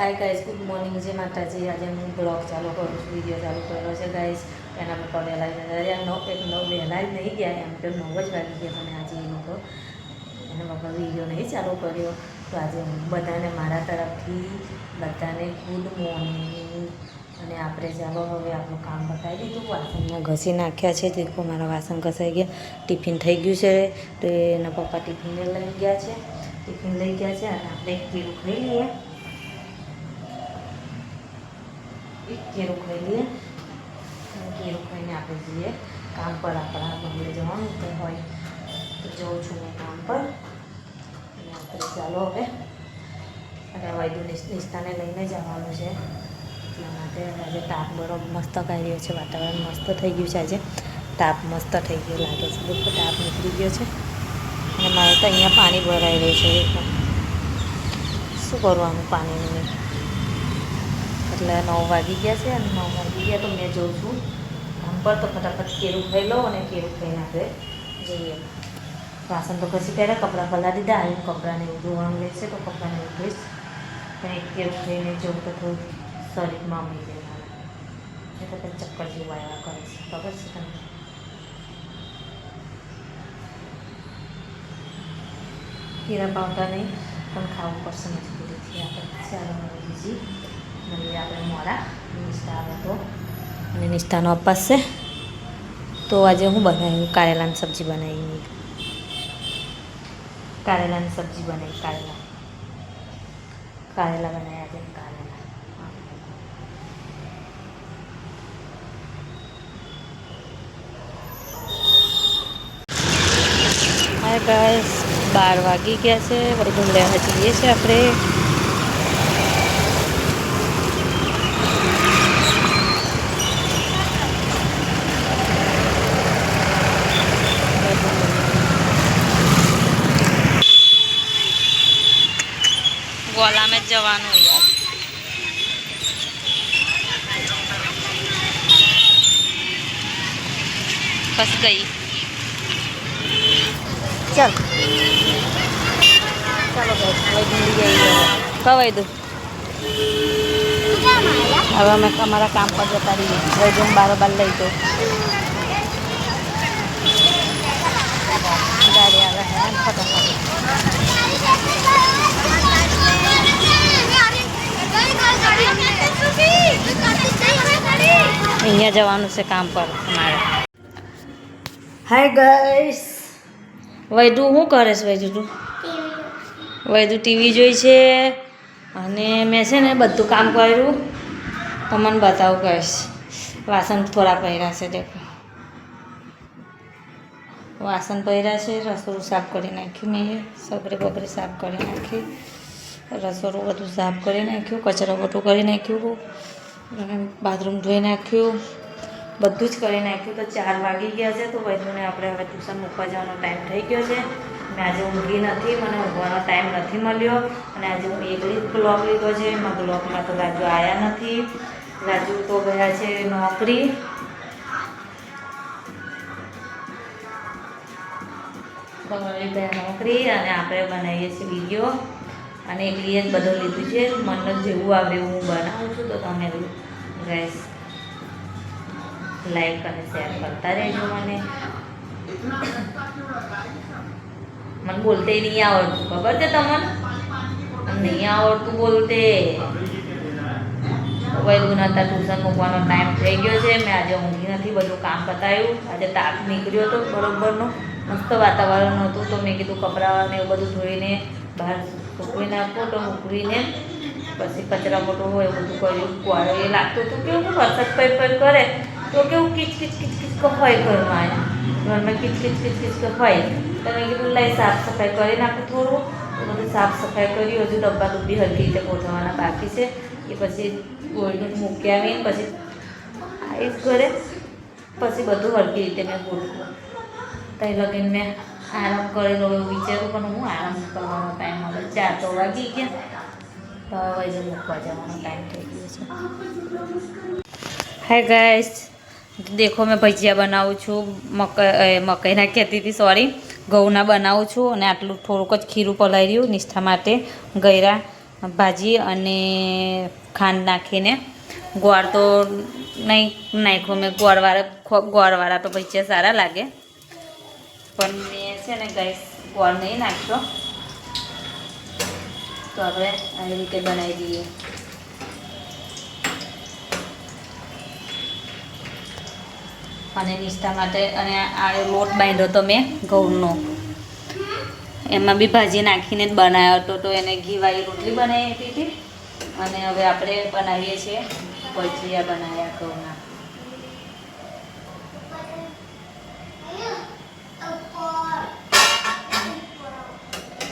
Hi guys, good morning. जय माता जी। आज हूँ ब्लॉग चालू करूँ, वीडियो चालू करो है गाइस। एना पप्पा वहेला वहेला नहीं गया एम तो 9 ज वागी गया, मैंने आज ये लोग एना पप्पा वीडियो नहीं चालू करो। तो आज हूँ बधाने मारा तरफथी बधाने गुड मॉर्निंग। અને આપણે ચાલો હવે આપણું કામ બતાવી દીધું, વાસણમાં ઘસી નાખ્યા છે। દેખો મારા વાસણ ઘસાઈ ગયા, ટિફિન થઈ ગયું છે। તો એના પપ્પા ટિફિનને લઈ ગયા છે, ટિફિન લઈ ગયા છે। અને આપણે એક કેળું ખાઈ લઈએ, એક કેળું ખાઈ લઈએ। કેળું ખાઈને આપણે જઈએ કામ પર। આપણા બંગલે જવાનું તો હોય તો જાઉં છું મેં કામ પર। અને આપણે ચાલો હવે અને વૈદુ નિષ્ઠાને લઈને જવાનું છે। એટલા માટે આજે તાપ બરો મસ્ત કાઢ્યો છે, વાતાવરણ મસ્ત થઈ ગયું છે। આજે તાપ મસ્ત થઈ ગયો લાગે છે, દેખો તાપ નીકળી ગયો છે। અને મારે તો અહીંયા પાણી ભરાઈ રહ્યું છે, દેખો શું કરવાનું પાણીનું। એટલે 9 વાગી ગયા છે અને 9 વાગી ગયા તો મેં જોઉં છું કામ પર। તો ફટાફટ કેળું ખાઈ લઉં અને કેળું ખાઈને આપણે જઈએ। વાસણ તો ઘસી કાઢ્યા, કપડાં પલાળી દીધા। આવી કપડાંને એવું ધોવાનું રહેશે તો કપડાંને એવું ધોઈશ। પણ એક કેળું ખાઈને જોઉં તો થોડું શરીરમાં મી જાય મારા, એ તો કંઈ ચક્કર જેવું આવ્યા કરે છે, ખબર છે તમને? કીરા પાવતા નહીં પણ ખાવું પડશે મજબૂરીથી આપણે। ચાલો બીજી મળીએ આપણે મોડા। નિષ્ઠા આવે તો અને નિષ્ઠાનો અપાસ છે। તો આજે હું બનાવ્યું કારેલાની સબ્જી બનાવી, કારેલાની સબ્જી બનાવી, કારેલા બનાવ્યા છે। કારેલા હાય ગાઈસ, 12 વાગી ગયા છે। વૈદું લેવા જઈએ છીએ આપણે। ગોલા મેં જવાનું યાર, બસ ગઈ। ચાલ ચાલો વૈદું લઈ આવી કહો વૈદું। હવે અમે અમારા કામ પર જતા રહીએ। વૈદું બારોબાર લઈ જાઉં, ગાડી આવે હે ફટાફટ। અહીંયા જવાનું છે કામ પર અમારે। હાય ગાઈસ, વૈદુ શું કરે છે? વૈદુ તું વૈદુ ટીવી જોઈ છે અને મેં છે ને બધું કામ કર્યું, તમને બતાવું કહીશ। વાસણ થોડા પહેર્યા છે, દેખો વાસણ પહેર્યા છે। રસોડું સાફ કરી નાખ્યું મેં, સગડી બગડી સાફ કરી નાખી, રસોડું બધું સાફ કરી નાખ્યું, કચરો બધું કરી નાખ્યું, બાથરૂમ ધોઈ નાખ્યું, બધું જ કરી નાખ્યું। તો 4 વાગી ગયા છે। તો વૈદુને આપણે હવે ટ્યુશન મૂકવા જવાનો ટાઈમ થઈ ગયો છે। મેં આજે ઊંઘી નથી, મને ઊંઘવાનો ટાઈમ નથી મળ્યો। અને આજે હું એકલી જ બ્લોગ લીધો છે। એમાં બ્લોગમાં તો રાજુ આવ્યા નથી, રાજુ તો ગયા છે નોકરી। નોકરી અને આપણે બનાવીએ છીએ વિડીયો અને એકલીએ જ બધું લીધું છે। મને જેવું આવે એવું હું બનાવું છું। તો તમે ગાઈસ લાઈક અને શેર કરતા રહેજો। મને બોલતે નહીં આવડતું, ખબર છે તમને? નહીં આવડતું બોલતે। વૈદુના હતા ટ્યુશન મૂકવાનો ટાઈમ થઈ ગયો છે। મેં આજે ઊંઘી નથી, બધું કામ પતાવ્યું। આજે તાપ નીકળ્યો હતો બરોબરનો, મસ્ત વાતાવરણ હતું। તો મેં કીધું કપડાને એવું બધું ધોઈને બહાર સૂકવી નાખું। તો સૂકવીને પછી કચરા મોટો હોય એવું બધું કર્યું, કુવાડો એ લાગતું હતું કેવું વરસાદ પડ કરે તો કેવું કિચ કિચ કિચ કિચ હોય ઘરમાં, ઘરમાં કિચ કિચ કિચ કિચ હોય। તો મેં કીધું લાઈ સાફ સફાઈ કરી નાખું થોડું। તો બધું સાફ સફાઈ કરી, હજુ ડબ્બા ડબ્બી હરકી રીતે ગોઠવવાના બાકી છે। એ પછી ગોળનું મૂકી આવીને પછી આવીશ ઘરે, પછી બધું હરકી રીતે મેં ગોઠવું। ત્યાં લગીને મેં આરામ કરેલો એવું વિચારું, પણ હું આરામ કરવાનો ટાઈમ મળે। 4 તો વાગી ગયા, તો હવે વૈદું મૂકવા જવાનો ટાઈમ થઈ ગયો છે। હાય ગાઈસ, દેખો મેં ભજીયા બનાવું છું। મકાઈના કહેતી હતી, સોરી, ઘઉંના બનાવું છું। અને આટલું થોડુંક જ ખીરું પલાળી રહ્યું નિષ્ઠા માટે ગયરા ભાજી અને ખાંડ નાખીને. ગોળ તો નહીં નાખ્યો મેં, ગોળવાળા તો ભજીયા સારા લાગે, પણ મેં છે ને ગાઈસ ગોળ નહીં નાખ્યો. તો આપણે આવી રીતે બનાવી દઈએ. અને નિષ્ઠા માટે અને આ લોટ બાંધ્યો તો મેં ઘઉંનો, એમાં બી ભાજી નાખીને જ બનાવ્યો હતો. તો એને ઘીવાળી રોટલી બનાવી આપી હતી. અને હવે આપણે બનાવીએ છીએ ભજીયા બનાવ્યા ઘઉંના.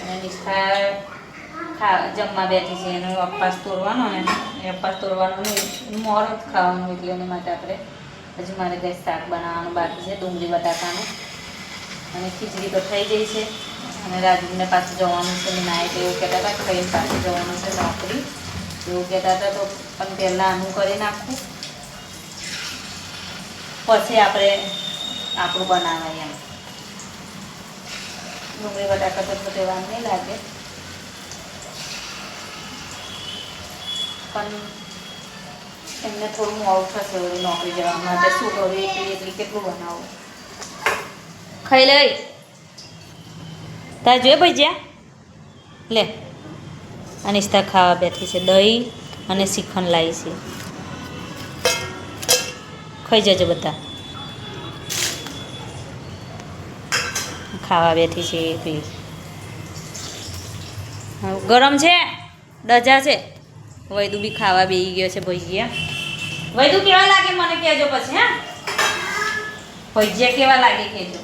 અને નિષ્ઠા જમવા બેઠી છે, એનો અપાસ તોડવાનો ને એ અપાસ તોડવાનો નહીં, મોર જ ખાવાનું, એટલે એના માટે આપણે હજુ મારે ગઈ શાક બનાવવાનું બાકી છે, ડુંગળી બટાકાનું. અને ખીચડી તો થઈ ગઈ છે. અને રાજુને પાછું જવાનું છે, નાય તો એવું કહેતા હતા ખાઈને પાછું જવાનું છે નોકરી, એવું કહેતા હતા. તો પણ પહેલાં આનું કરી નાખવું, પછી આપણે આપણું બનાવાય એમ. ડુંગળી બટાકા તો બધે વાર નહીં લાગે, પણ એમને થોડું મોડું થશે વળી નોકરી જવા માટે. શું કરું, એટલી કેટલું બનાવું. ખાઈ લે તાર જોઈએ ભજીયા લે. અનિષ્ઠા ખાવા બેઠી છે, દહીં અને શ્રીખંડ લાવી છે. ખાઈ જજો બધા. ખાવા બેઠી છે એકલી. ગરમ છે, ડજા છે. વૈદુ બી ખાવા બેસી ગયો છે ભજીયા. વૈદુ કેવા લાગે મને કહેજો પછી. હા, ભજીયા કેવા લાગે કહેજો.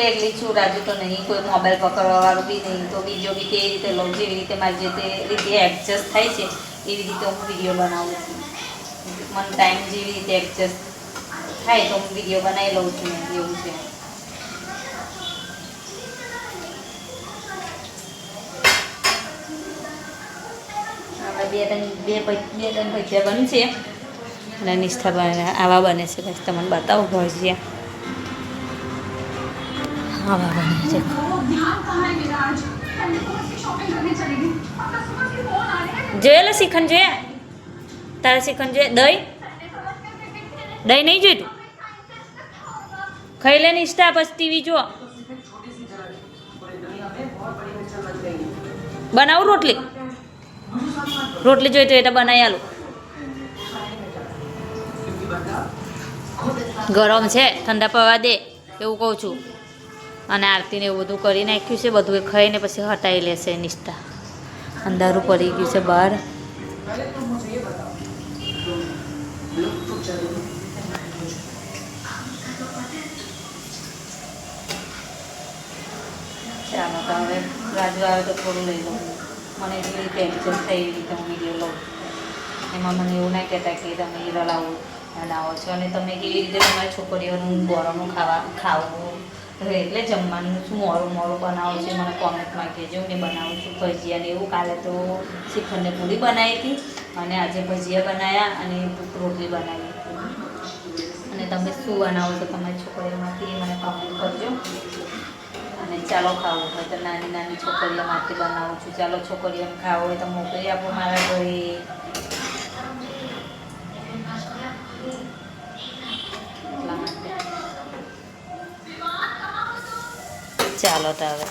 એકલી છું, રાજુ તો નહીં, કોઈ મોબાઈલ પકડવાવાળું બી નહીં. તો વિડીયો બી કેવી રીતે લઉં, જેવી રીતે મારી જે રીતે એડજસ્ટ થાય છે એવી રીતે હું વિડીયો બનાવું છું. મને ટાઈમ જેવી રીતે એડજસ્ટ થાય તો હું વિડીયો બનાવી લઉં છું, એવું છે. આપણે બે ત્રણ ભજીયા બનશે અને નિષ્ઠા બને આવા બને છે. બસ તમને બતાવો ભજીયા આવા બને છે. જોયેલો શ્રીખંડ જોયા? તારે શ્રીખંડ જોઈએ? દહીં નહીં જોઈતું? ખાઈ લે નિષ્ઠા, પછી ટીવી જો. બનાવું રોટલી? રોટલી જોઈ તો એટલે બનાવી આલું. ગરમ છે, ઠંડા પવા દે એવું કહું છું. અને આરતીને એવું બધું કરી નાખ્યું છે, બધું એ ખાઈને પછી હટાવી લેશે નિષ્ઠા. અંધારું પડી ગયું છે બહાર. ચાલો તો હવે રાજુ આવે તો થોડું લઈ લઉં. મને જેવી રીતે એડજસ્ટ થાય એવી રીતે હું વિડીયો લઉં. એમાં મને એવું ના કહેતા કે તમે હીરો બનાવો છો અને તમે કેવી રીતે તમારી છોકરીઓનું ગોળનું ખાવું એટલે જમવાનું શું મોડું બનાવો છો મને કોમેન્ટમાં કહેજો. હું બનાવું છું ભજીયા ને એવું. કાલે તો શ્રીખંડને પૂરી બનાવી હતી અને આજે ભજીયા બનાવ્યા અને રોટલી બનાવી. અને તમે શું બનાવો છો તમારી છોકરીઓમાંથી મને કોમેન્ટ કરજો. અને ચાલો ખાવું હોય તો નાની છોકરીઓ માટે બનાવું છું. ચાલો છોકરીઓને ખાવું હોય તો મોકલી આપો મારા ઘરે. એટલા માટે ચાલો તો હવે